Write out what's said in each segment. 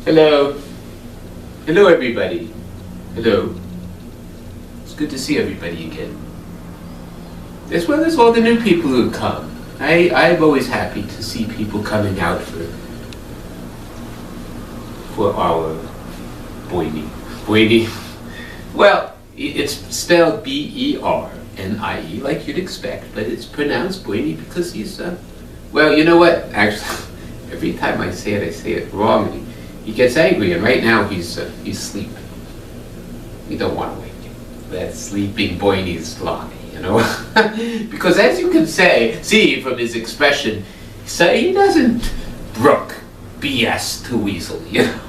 Hello. Hello, everybody. Hello. It's good to see everybody again. As well as all the new people who come. I'm always happy to see people coming out for our Boini. Boini. Well, it's spelled B-E-R-N-I-E, like you'd expect, but it's pronounced Boini because he's, well, you know what? Actually, every time I say it wrong. He gets angry, and right now he's sleeping. We don't want to wake him. That sleeping Boini's lie, you know? Because as you can see from his expression, he doesn't brook BS too easily, you know?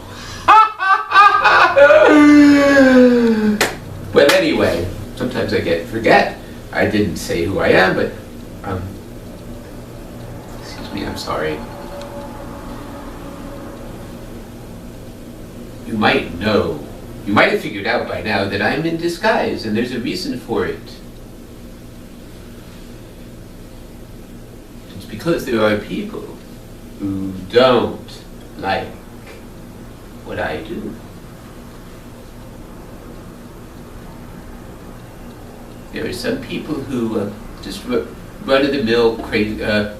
Well, anyway, sometimes I forget. I didn't say who I am, but, excuse me, I'm sorry. You might have figured out by now that I'm in disguise, and there's a reason for it. It's because there are people who don't like what I do. There are some people who just run-of-the-mill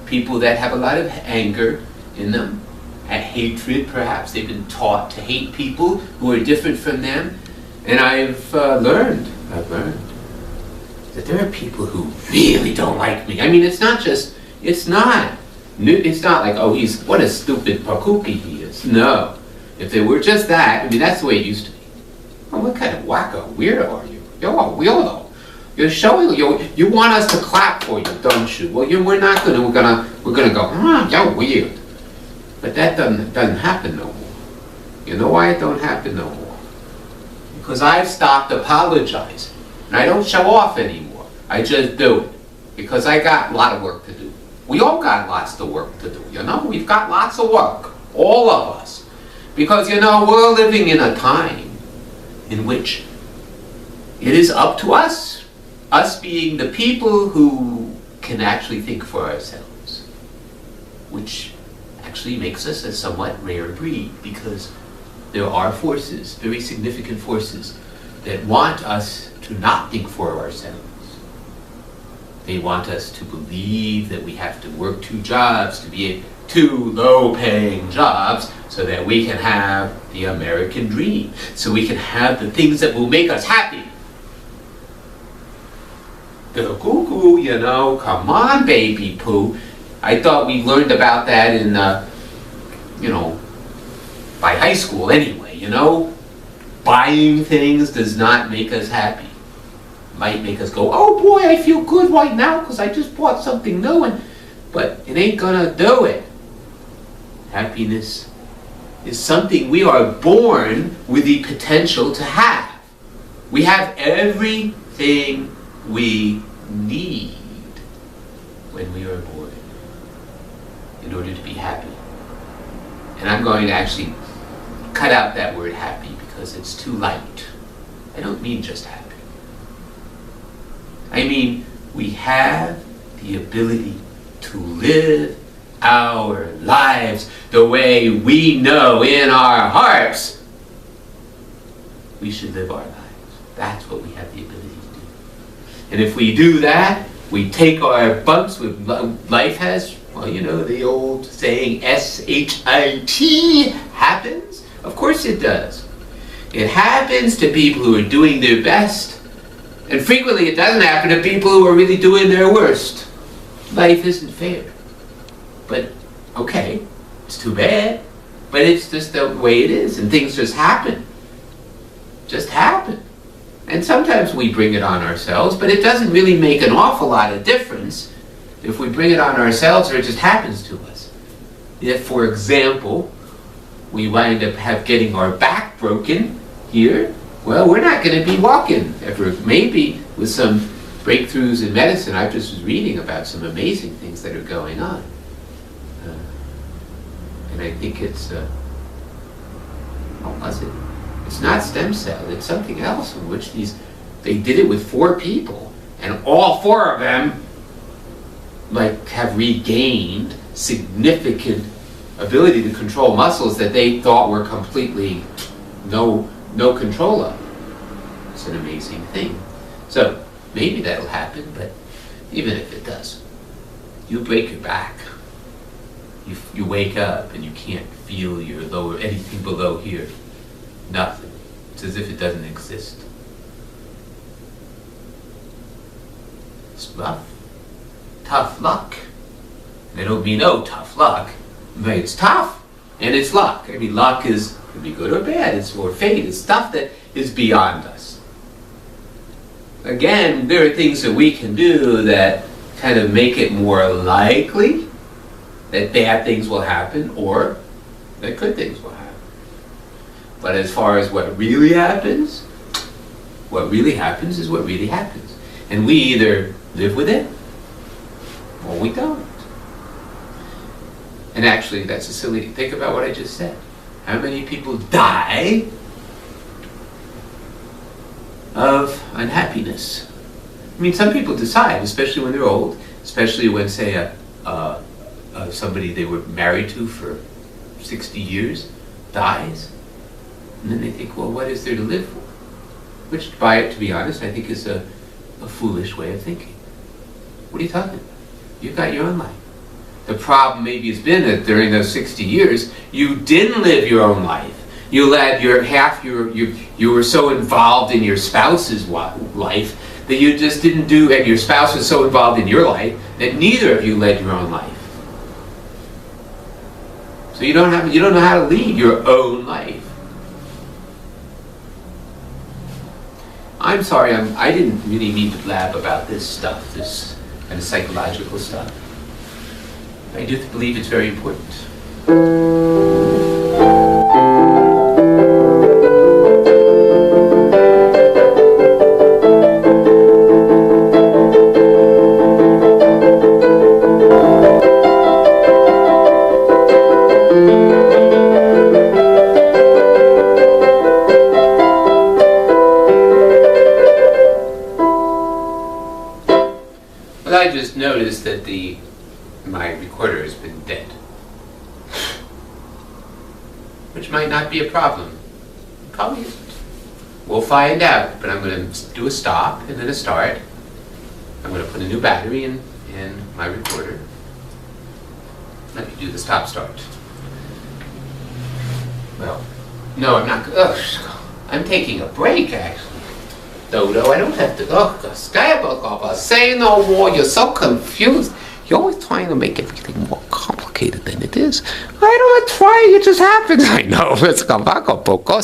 people that have a lot of anger in them. At hatred, perhaps. They've been taught to hate people who are different from them. And I've learned that there are people who really don't like me. I mean, it's not like, oh, what a stupid pakupi he is. No. If it were just that, I mean, that's the way it used to be. Well, what kind of wacko weirdo are you? You're a weirdo. You're showing, you want us to clap for you, don't you? Well, we're not gonna, we're gonna go, you're weird. But that doesn't happen no more. You know why it don't happen no more? Because I've stopped apologizing. And I don't show off anymore. I just do it. Because I got a lot of work to do. We all got lots of work to do, you know? We've got lots of work. All of us. Because, you know, we're living in a time in which it is up to us. Us being the people who can actually think for ourselves. Which actually makes us a somewhat rare breed, because there are forces, very significant forces, that want us to not think for ourselves. They want us to believe that we have to work 2 jobs, to be 2 low-paying jobs, so that we can have the American dream, so we can have the things that will make us happy. The cuckoo, you know, come on, baby poo. I thought we learned about that in, you know, by high school anyway, you know? Buying things does not make us happy. Might make us go, oh boy, I feel good right now because I just bought something new, but it ain't gonna do it. Happiness is something we are born with the potential to have. We have everything we need when we are born in order to be happy. And I'm going to actually cut out that word happy because it's too light. I don't mean just happy. I mean, we have the ability to live our lives the way we know in our hearts we should live our lives. That's what we have the ability to do. And if we do that, we take our bumps with life has, well, you know, the old saying, S-H-I-T happens. Of course it does. It happens to people who are doing their best. And frequently it doesn't happen to people who are really doing their worst. Life isn't fair. But, okay, it's too bad. But it's just the way it is. And things just happen. Just happen. And sometimes we bring it on ourselves, but it doesn't really make an awful lot of difference if we bring it on ourselves or it just happens to us. If, for example, we wind up getting our back broken here, well, we're not going to be walking ever. Maybe with some breakthroughs in medicine. I just was reading about some amazing things that are going on. And I think it's, what was it? It's not stem cell, it's something else in which they did it with 4 people, and all 4 of them have regained significant ability to control muscles that they thought were completely no control of. It's an amazing thing. So maybe that'll happen, but even if it does, you break your back. You wake up and you can't feel your lower, anything below here. Nothing. It's as if it doesn't exist. It's rough. Tough luck. And I don't mean, oh, tough luck. But it's tough. And it's luck. I mean, luck could be good or bad. It's more fate. It's stuff that is beyond us. Again, there are things that we can do that kind of make it more likely that bad things will happen or that good things will happen. But as far as what really happens is what really happens. And we either live with it or we don't. And actually, that's a silly thing. Think about what I just said. How many people die of unhappiness? I mean, some people decide, especially when they're old, especially when, say, somebody they were married to for 60 years dies, and then they think, well, what is there to live for? Which, to be honest, I think is a foolish way of thinking. What are you talking about? You've got your own life. The problem maybe has been that during those 60 years, you didn't live your own life. You led you were so involved in your spouse's life that you just didn't do, and your spouse was so involved in your life that neither of you led your own life. So you don't know how to lead your own life. I'm sorry, I didn't really mean to blab about this stuff, this kind of psychological stuff. I do believe it's very important. I just noticed that my recorder has been dead, which might not be a problem. It probably isn't. We'll find out, but I'm going to do a stop and then a start. I'm going to put a new battery in my recorder. Let me do the stop-start. Well, no, I'm not. I'm taking a break, actually. Dodo, I don't have to. Say no more. You're so confused. You're always trying to make everything more complicated than it is. I don't try. It just happens. I know. It's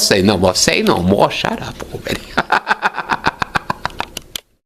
say no more. Say no more. Shut up already.